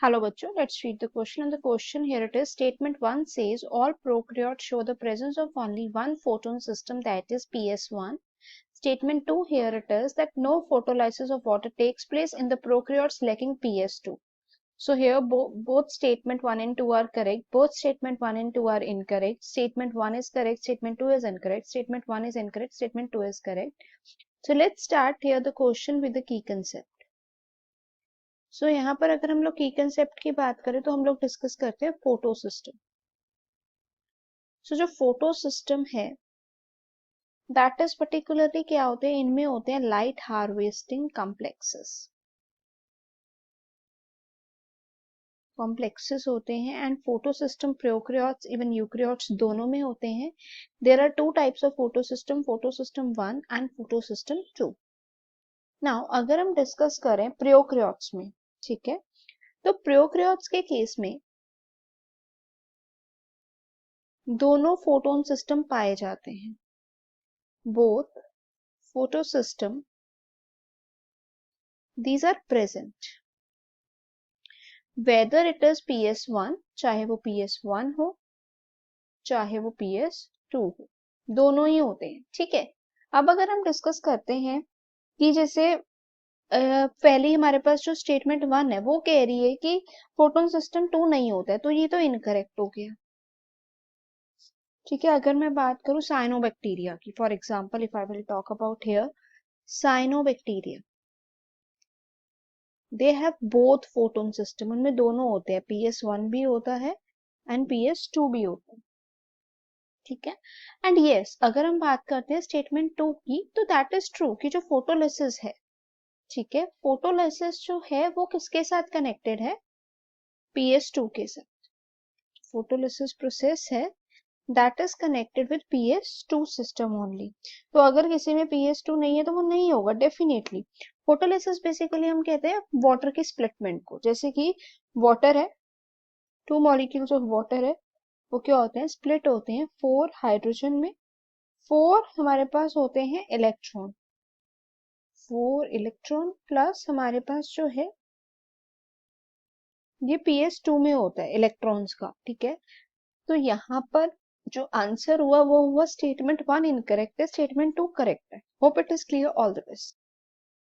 Hello बच्चों, let's read the question. And the question here it is, statement 1 says all prokaryotes show the presence of only one photon system, that is PS1. Statement 2 here it is that no photolysis of water takes place in the prokaryotes lacking PS2. So here both statement 1 and 2 are correct. Both statement 1 and 2 are incorrect. Statement 1 is correct, statement 2 is incorrect. Statement 1 is incorrect, statement 2 is correct. So let's start here the question with the key concept. सो यहाँ पर अगर हम लोग की concept की बात करें तो हम लोग डिस्कस करते हैं फोटो सिस्टम. सो जो फोटो सिस्टम है दैट इज पर्टिकुलरली क्या होते हैं, इनमें होते हैं लाइट हार्वेस्टिंग कॉम्प्लेक्सेस होते हैं and photosystem prokaryotes even eukaryotes दोनों में होते हैं. There are two types of photosystem 1 and photosystem 2. Now अगर हम डिस्कस करें प्रोकैरियोट्स में, ठीक है, तो प्रोकैरियोट्स के केस में दोनों फोटोन सिस्टम पाए जाते हैं. Both photo system these are present whether it is PS1, चाहे वो PS1 हो चाहे वो PS2 हो, दोनों ही होते हैं. ठीक है, अब अगर हम डिस्कस करते हैं कि जैसे पहले हमारे पास जो स्टेटमेंट 1 है वो कह रही है कि फोटोन सिस्टम 2 नहीं होता है, तो ये तो इनकरेक्ट हो गया. ठीक है, अगर मैं बात करूं साइनोबैक्टीरिया की, for example if I will talk about here cyanobacteria, they have both photon system, उनमें दोनों होते हैं, PS1 भी होता है एंड PS2 भी होता है. ठीक है, एंड यस अगर हम बात करते हैं स्टेटमेंट 2 की, तो दैट इज ट्रू कि जो फोटोलिसिस है, ठीक है, फोटोलिसिस जो है वो किसके साथ कनेक्टेड है, PS2 के साथ. फोटोलिसिस प्रोसेस है that is connected with PS2 system only. तो अगर किसी में PS2 नहीं है तो वो नहीं होगा डेफिनेटली. फोटोलिसिस बेसिकली हम कहते हैं वाटर के स्प्लिटमेंट को, जैसे कि वाटर है, 2 मॉलिक्यूल्स ऑफ वाटर है, वो क्या होते हैं, स्प्लिट होते हैं 4 हाइड्रोजन में. 4 हमारे पास होते हैं इलेक्ट्रॉन, 4 इलेक्ट्रॉन प्लस हमारे पास जो है ये PS2 में होता है इलेक्ट्रॉन्स का. ठीक है, तो यहाँ पर जो आंसर हुआ वो हुआ स्टेटमेंट 1 इनकरेक्ट है, स्टेटमेंट 2 करेक्ट है. Hope it is clear. All the best.